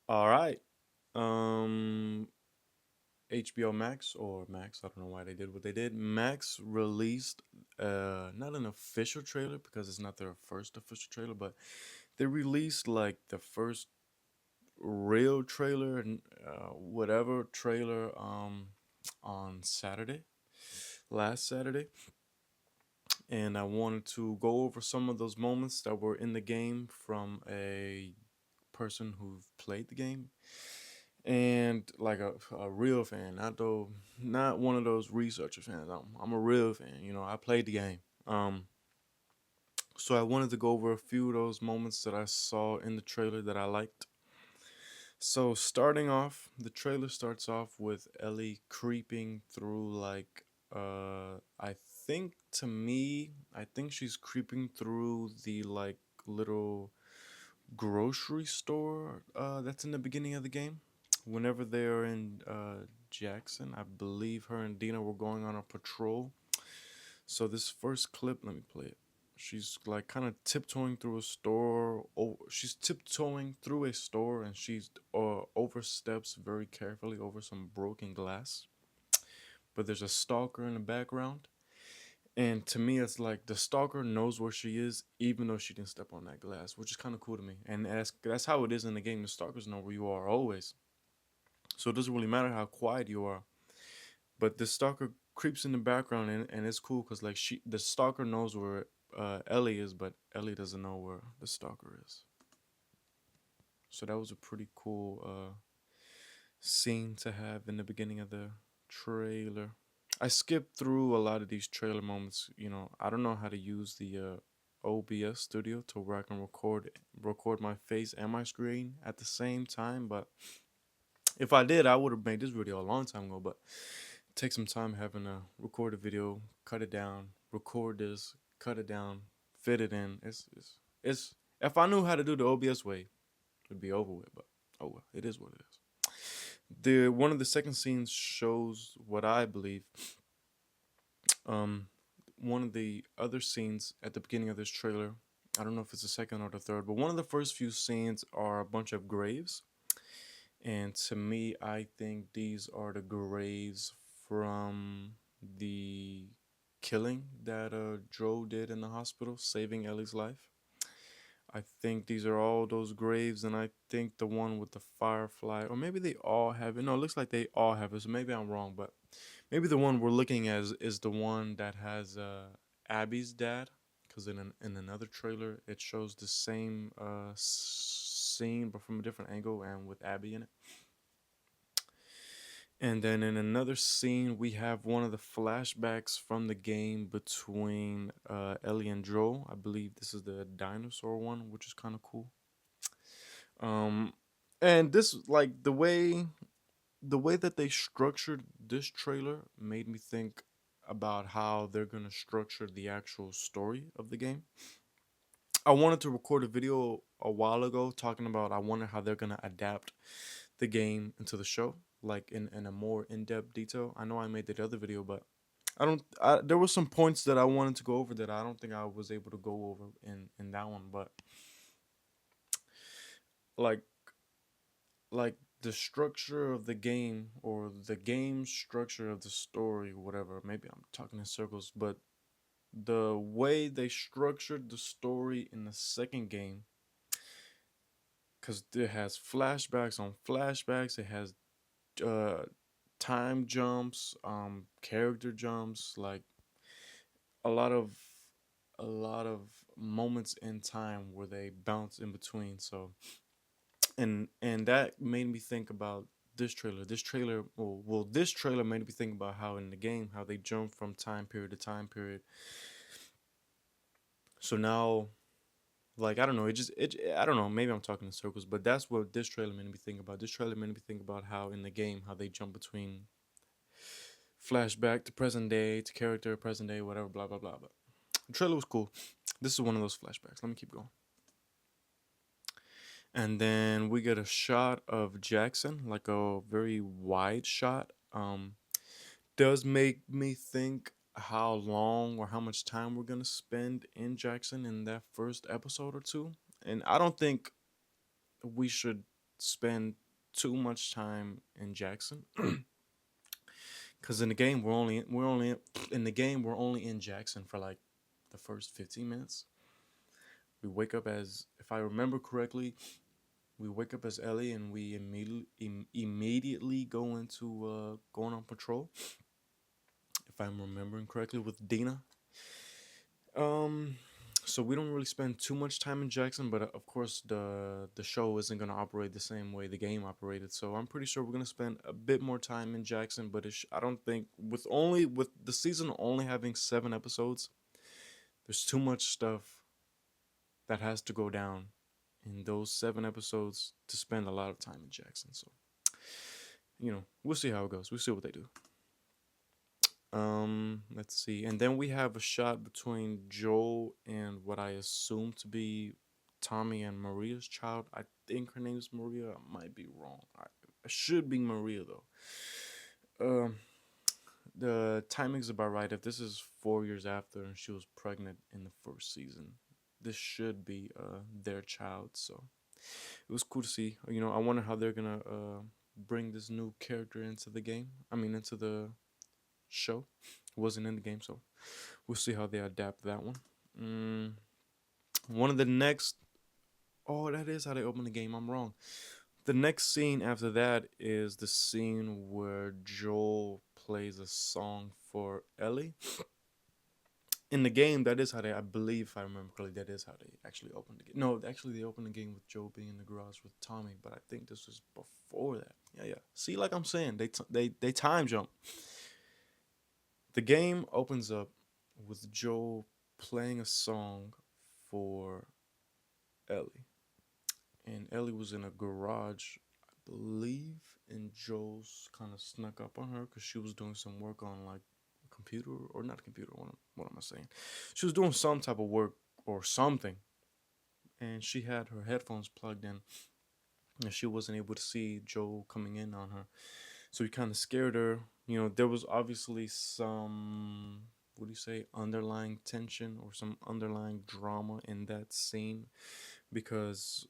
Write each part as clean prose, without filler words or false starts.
All right. Um, HBO Max or Max, I don't know why they did what they did. Max released not an official trailer because it's not their first official trailer, but they released like the first real trailer and whatever trailer on Saturday, last Saturday. And I wanted to go over some of those moments that were in the game from a person who played the game and like a real fan, not one of those researcher fans. I'm a real fan. I played the game. So I wanted to go over a few of those moments that I saw in the trailer that I liked. So starting off, the trailer starts off with Ellie creeping through I think to me, I think she's creeping through the like little grocery store that's in the beginning of the game. Whenever they're in Jackson, I believe her and Dina were going on a patrol. So this first clip, let me play it. She's like kind of tiptoeing through a store. Oh, she's tiptoeing through a store and she's oversteps very carefully over some broken glass. But there's a stalker in the background. And to me, it's like the stalker knows where she is, even though she didn't step on that glass, which is kind of cool to me. And that's how it is in the game. The stalkers know where you are always, so it doesn't really matter how quiet you are. But the stalker creeps in the background, and it's cool because like the stalker knows where Ellie is, but Ellie doesn't know where the stalker is. So that was a pretty cool scene to have in the beginning of the trailer. I skipped through a lot of these trailer moments. I don't know how to use the OBS Studio to where I can record my face and my screen at the same time. But if I did, I would have made this video a long time ago. But it takes some time having to record a video, cut it down, record this, cut it down, fit it in. It's if I knew how to do the OBS way, it'd be over with. But oh well, it is what it is. The one of the second scenes shows what I believe. Um, one of the other scenes at the beginning of this trailer, I don't know if it's the second or the third, but one of the first few scenes are a bunch of graves. And to me, I think these are the graves from the killing that Joe did in the hospital, saving Ellie's life. I think these are all those graves, and I think the one with the firefly, or maybe they all have it. No, it looks like they all have it. So maybe I'm wrong, but maybe the one we're looking at is the one that has Abby's dad, because in another trailer it shows the same scene but from a different angle and with Abby in it. And then in another scene, we have one of the flashbacks from the game between Ellie and Joel. I believe this is the dinosaur one, which is kind of cool. Um, and this like the way that they structured this trailer made me think about how they're gonna structure the actual story of the game. I wanted to record a video a while ago talking about I wonder how they're gonna adapt the game into the show, like in a more in-depth detail. I know I made that other video, but there were some points that I wanted to go over that I don't think I was able to go over in that one. But like like the structure of the game or the game structure of the story, whatever. Maybe I'm talking in circles, but the way they structured the story in the second game, because it has flashbacks on flashbacks, it has uh time jumps, character jumps, like a lot of a lot of moments in time where they bounce in between. So and that made me think about this trailer. This trailer made me think about how in the game how they jump from time period to time period. So now, like I don't know, I don't know, maybe I'm talking in circles, but that's what this trailer made me think about. This trailer made me think about how in the game how they jump between flashback to present day to character present day, whatever, blah blah blah. But the trailer was cool. This is one of those flashbacks. Let me keep going. And then we get a shot of Jackson, like a very wide shot. Does make me think how long or how much time we're gonna spend in Jackson in that first episode or two. And I don't think we should. spend too much time in Jackson. Because in the game we're only in the game we're only in Jackson for like the first 15 minutes. We wake up as, if I remember correctly, we wake up as Ellie and we immediately go into going on patrol. If I'm remembering correctly, with Dina. Um, so we don't really spend too much time in Jackson, but of course the show isn't gonna operate the same way the game operated. So I'm pretty sure we're gonna spend a bit more time in Jackson, but I don't think, with the season only having 7 episodes, there's too much stuff that has to go down in those 7 episodes to spend a lot of time in Jackson. So we'll see how it goes. We'll see what they do. Let's see. And then we have a shot between Joel and what I assume to be Tommy and Maria's child. I think her name is Maria. I might be wrong. It should be Maria though. Um, the timing's about right. If this is 4 years after and she was pregnant in the first season, this should be their child. So it was cool to see. I wonder how they're gonna bring this new character into the game. I mean, into the show. It wasn't in the game, so we'll see how they adapt that one. Mm, one of the next. Oh, that is how they open the game. I'm wrong. The next scene after that is the scene where Joel plays a song for Ellie. In the game, that is how they, I believe, if I remember correctly, that is how they actually opened the game. No, actually, they opened the game with Joel being in the garage with Tommy, but I think this was before that. Yeah. See, like I'm saying, they time jump. The game opens up with Joel playing a song for Ellie. And Ellie was in a garage, I believe, and Joel's kind of snuck up on her because she was doing some work on like a computer, or not a computer, what am I saying? She was doing some type of work or something. And she had her headphones plugged in and she wasn't able to see Joel coming in on her. So he kind of scared her. There was obviously some, what do you say, underlying tension or some underlying drama in that scene, because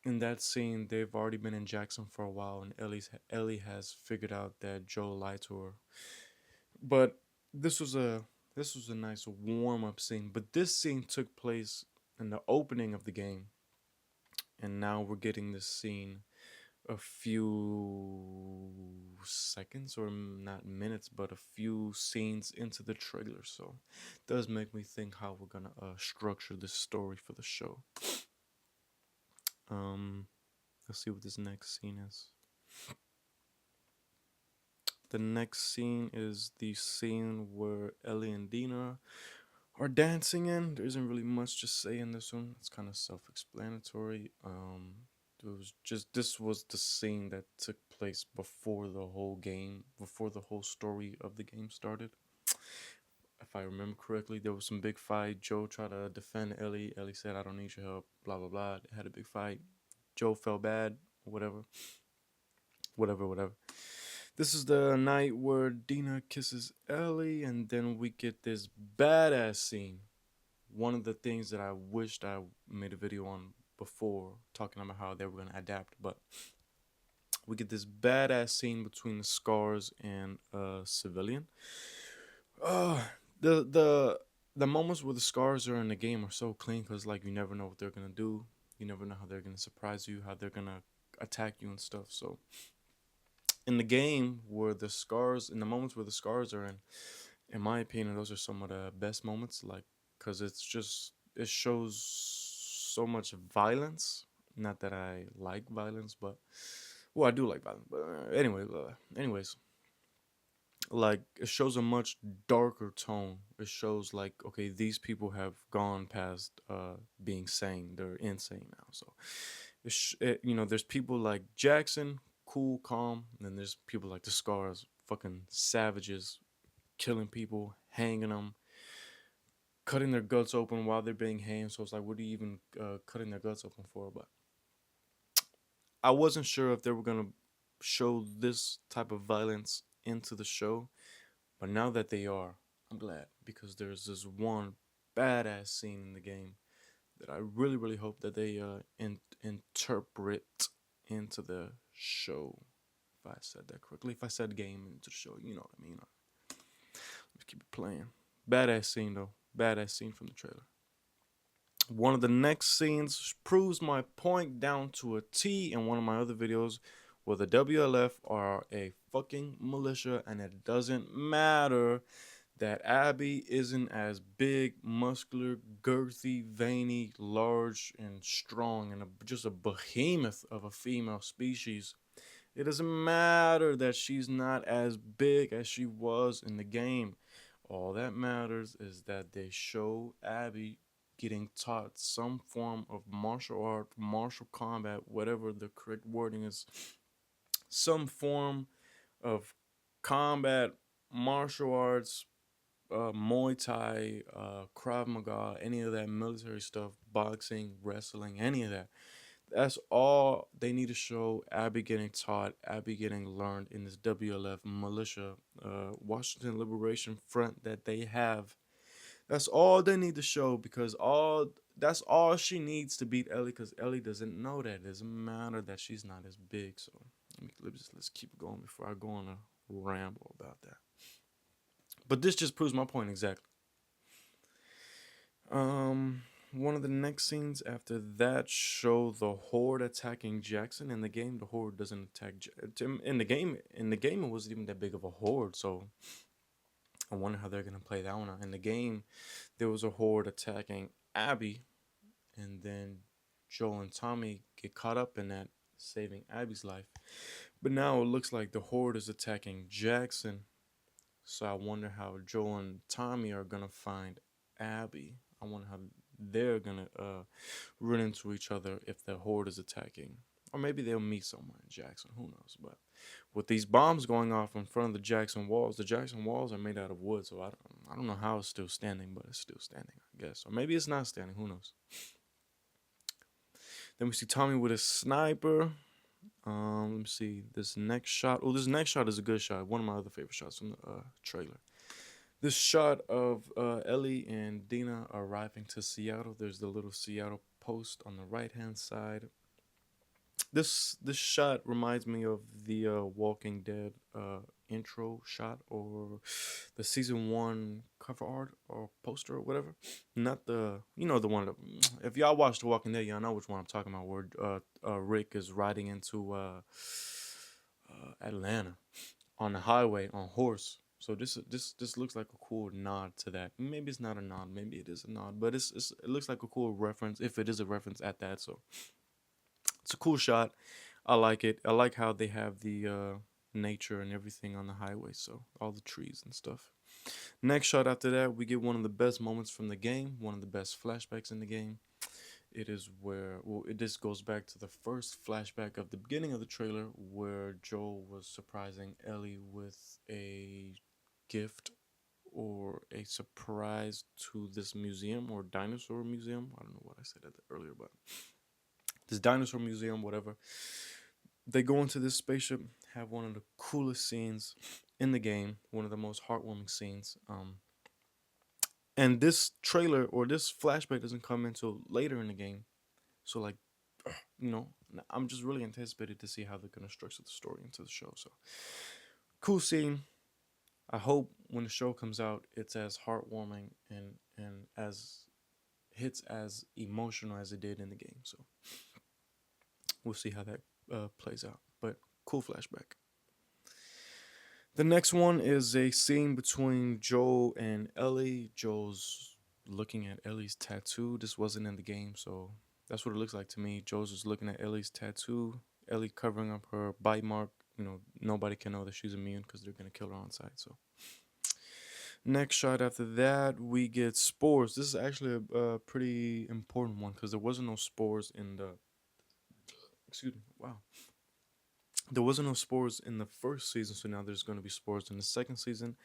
in that scene they've already been in Jackson for a while, and Ellie has figured out that Joel lied to her. But this was a nice warm up scene. But this scene took place in the opening of the game, and now we're getting this scene a few seconds, or not minutes, but a few scenes into the trailer. So it does make me think how we're gonna structure this story for the show. Let's see what this next scene is. The next scene is the scene where Ellie and Dina are dancing in. There isn't really much to say in this one. It's kind of self-explanatory. This was the scene that took place before the whole game, before the whole story of the game started. If I remember correctly, there was some big fight. Joe tried to defend Ellie. Ellie said, "I don't need your help." Blah blah blah. They had a big fight. Joe felt bad. Whatever. Whatever. This is the night where Dina kisses Ellie, and then we get this badass scene. One of the things that I wished I made a video on before, talking about how they were gonna adapt, but we get this badass scene between the Scars and a civilian. The moments where the Scars are in the game are so clean, because like you never know what they're gonna do. You never know how they're gonna surprise you, how they're gonna attack you and stuff. So in the game, in the moments where the Scars are in my opinion, those are some of the best moments. Like, because it shows so much violence. Not that I like violence, but well, I do like violence. But anyways, like it shows a much darker tone. It shows like, okay, these people have gone past being sane. They're insane now. So there's people like Jackson, cool, calm, and then there's people like the Scars, fucking savages, killing people, hanging them, cutting their guts open while they're being hanged. So it's like, what are you even cutting their guts open for? But I wasn't sure if they were gonna show this type of violence into the show, but now that they are, I'm glad, because there's this one badass scene in the game that I really, really hope that they interpret into the show. If I said that correctly. If I said game into the show, you know what I mean. Let's keep it playing. Badass scene though. Badass scene from the trailer. One of the next scenes proves my point down to a T in one of my other videos where the WLF are a fucking militia, and it doesn't matter that Abby isn't as big, muscular, girthy, veiny, large, and strong, and just a behemoth of a female species. It doesn't matter that she's not as big as she was in the game. All that matters is that they show Abby getting taught some form of martial art, martial combat, whatever the correct wording is, some form of combat, martial arts, Muay Thai, Krav Maga, any of that military stuff, boxing, wrestling, any of that. That's all they need to show. Abby getting taught, Abby getting learned in this WLF militia, Washington Liberation Front that they have. That's all they need to show, because that's all she needs to beat Ellie, because Ellie doesn't know that. It doesn't matter that she's not as big. So let's keep going before I go on a ramble about that. But this just proves my point exactly. One of the next scenes after that show the Horde attacking Jackson. In the game, the Horde doesn't attack. In the game, it wasn't even that big of a horde. So I wonder how they're gonna play that one out. In the game, there was a Horde attacking Abby, and then Joel and Tommy get caught up in that, saving Abby's life. But now it looks like the Horde is attacking Jackson. So I wonder how Joel and Tommy are gonna find Abby. I wonder how they're gonna run into each other if the Horde is attacking, or maybe they'll meet somewhere in Jackson. Who knows? But with these bombs going off in front of the Jackson walls are made out of wood, so I don't know how it's still standing, but it's still standing, I guess. Or maybe it's not standing. Who knows? Then we see Tommy with a sniper. Let me see this next shot. Oh, this next shot is a good shot. One of my other favorite shots from the trailer. This shot of Ellie and Dina arriving to Seattle. There's the little Seattle post on the right-hand side. This shot reminds me of the Walking Dead intro shot, or the season 1 cover art or poster or whatever. Not the the one that, if y'all watch The Walking Dead, y'all know which one I'm talking about. Where Rick is riding into Atlanta on the highway on horse. So this looks like a cool nod to that. Maybe it's not a nod, maybe it is a nod, but it looks like a cool reference, if it is a reference at that. So it's a cool shot. I like it. I like how they have the nature and everything on the highway, so all the trees and stuff. Next shot after that, we get one of the best moments from the game, one of the best flashbacks in the game. It is where, this goes back to the first flashback of the beginning of the trailer, where Joel was surprising Ellie with a gift, or a surprise, to this museum, or dinosaur museum. I don't know what I said earlier, but this dinosaur museum, whatever. They go into this spaceship, have one of the coolest scenes in the game, one of the most heartwarming scenes. And this trailer, or this flashback, doesn't come until later in the game. So, like, I'm just really anticipated to see how they're gonna structure the story into the show. So, cool scene. I hope when the show comes out, it's as heartwarming and as hits as emotional as it did in the game. So, we'll see how that plays out. But cool flashback. The next one is a scene between Joel and Ellie. Joel's looking at Ellie's tattoo. This wasn't in the game, so that's what it looks like to me. Joel's just looking at Ellie's tattoo. Ellie covering up her bite mark. Nobody can know that she's immune because they're gonna kill her on sight. So, next shot after that, we get spores. This is actually a pretty important one, because there wasn't no spores in the. Excuse me. Wow. There wasn't no spores in the first season, so now there's going to be spores in the second season.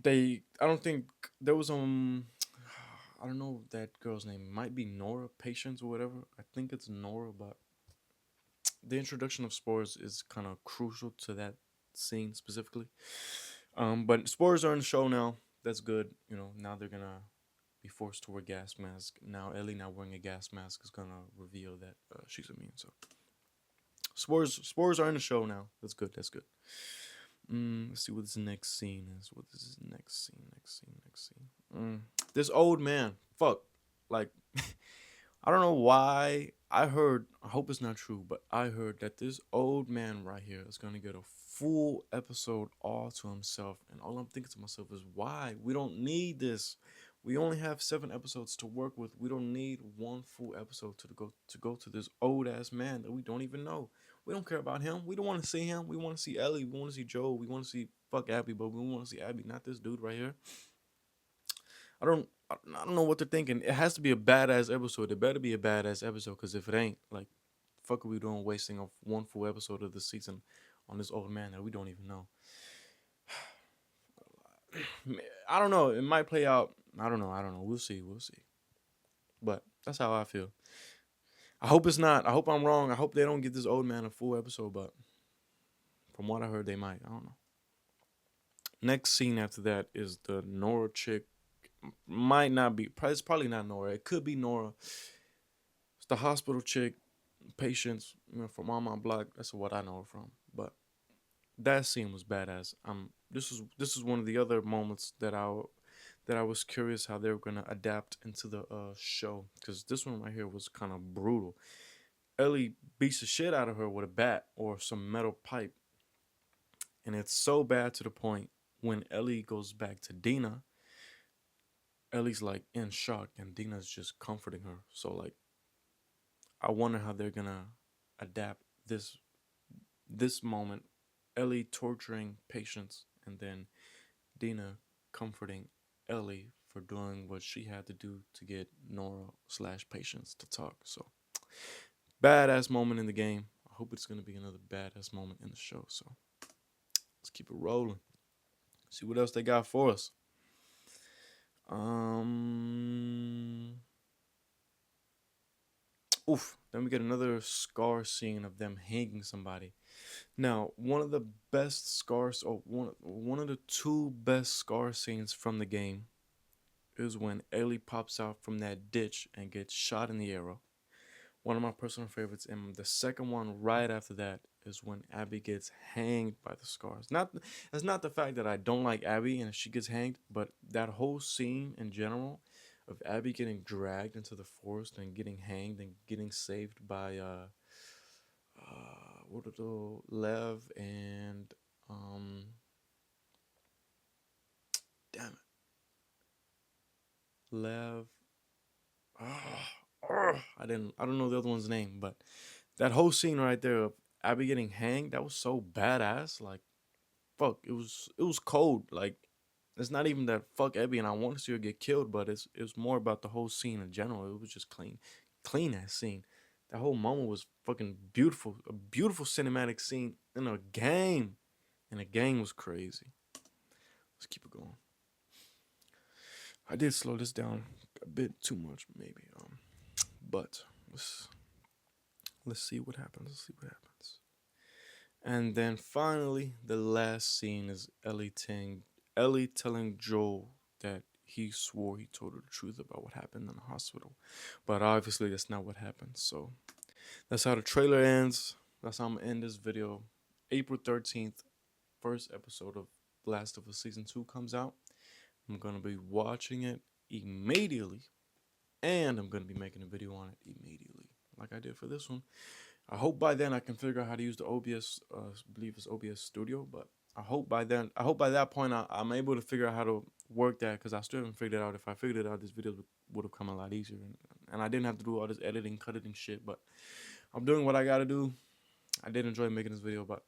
I don't think there was I don't know that girl's name. It might be Nora Patience or whatever. I think it's Nora, but the introduction of spores is kind of crucial to that scene specifically. But spores are in the show now. That's good. Now they're gonna be forced to wear gas mask. Now Ellie, now wearing a gas mask, is gonna reveal that she's immune. So Spores are in the show now. That's good. That's good. Let's see what this next scene is. What is this next scene? Next scene. This old man. Fuck. Like, I don't know why. I heard. I hope it's not true, but I heard that this old man right here is gonna get a full episode all to himself. And all I'm thinking to myself is, why? We don't need this. We only have 7 episodes to work with. We don't need one full episode to go to this old ass man that we don't even know. We don't care about him. We don't want to see him. We want to see Ellie. We want to see Joel. We want to see fuck Abby, but we want to see Abby, not this dude right here. I don't know what they're thinking. It has to be a badass episode. It better be a badass episode, because if it ain't, like, fuck are we doing wasting of one full episode of the season on this old man that we don't even know? I don't know. It might play out. I don't know. We'll see. But that's how I feel. I hope it's not. I hope I'm wrong. I hope they don't give this old man a full episode, but from what I heard, they might. I don't know. Next scene after that is the Nora chick. Might not be. It's probably not Nora. It could be Nora. It's the hospital chick. Patients, from Mama Block. That's what I know her from. But that scene was badass. This is one of the other moments that I was curious how they were gonna adapt into the show, because this one right here was kind of brutal. Ellie beats the shit out of her with a bat or some metal pipe, and it's so bad to the point when Ellie goes back to Dina, Ellie's like in shock, and Dina's just comforting her. So like, I wonder how they're gonna adapt this moment. Ellie torturing patients, and then Dina comforting Ellie for doing what she had to do to get Nora/patients to talk. So, badass moment in the game. I hope it's gonna be another badass moment in the show. So, let's keep it rolling. See what else they got for us. Then we get another Scar scene of them hanging somebody. Now, one of the best Scars, or one of the 2 best Scar scenes from the game, is when Ellie pops out from that ditch and gets shot in the arrow. One of my personal favorites. And the second one right after that is when Abby gets hanged by the Scars. It's not the fact that I don't like Abby and she gets hanged, but that whole scene in general of Abby getting dragged into the forest and getting hanged and getting saved by Lev and damn it, Lev. I don't know the other one's name, but that whole scene right there of Abby getting hanged, that was so badass. Like, fuck, it was cold. Like, it's not even that fuck Abby and I want to see her get killed, but it was more about the whole scene in general. It was just clean ass scene. That whole moment was fucking beautiful. A beautiful cinematic scene in a game. And the game was crazy. Let's keep it going. I did slow this down a bit too much, maybe. But let's see what happens. And then finally, the last scene is Ellie telling Joel that he swore he told her the truth about what happened in the hospital. But obviously, that's not what happened. So that's how the trailer ends. That's how I'm gonna end this video. April 13th, first episode of Last of Us Season 2 comes out. I'm gonna be watching it immediately, and I'm gonna be making a video on it immediately, like I did for this one. I hope by then I can figure out how to use the OBS. I believe it's OBS Studio, but I hope by that point I'm able to figure out how to work that, because I still haven't figured it out. If I figured it out, this video would have come a lot easier, and I didn't have to do all this editing, cutting shit. But I'm doing what I gotta do. I did enjoy making this video, but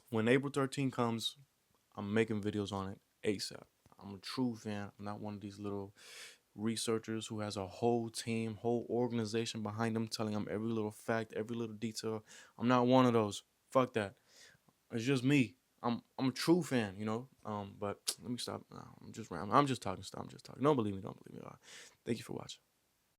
when April 13 comes, I'm making videos on it ASAP. I'm a true fan. I'm not one of these little researchers who has a whole team, whole organization behind them telling them every little fact, every little detail. I'm not one of those. Fuck that. It's just me. I'm a true fan, But let me stop. I'm just talking. Don't believe me. Thank you for watching.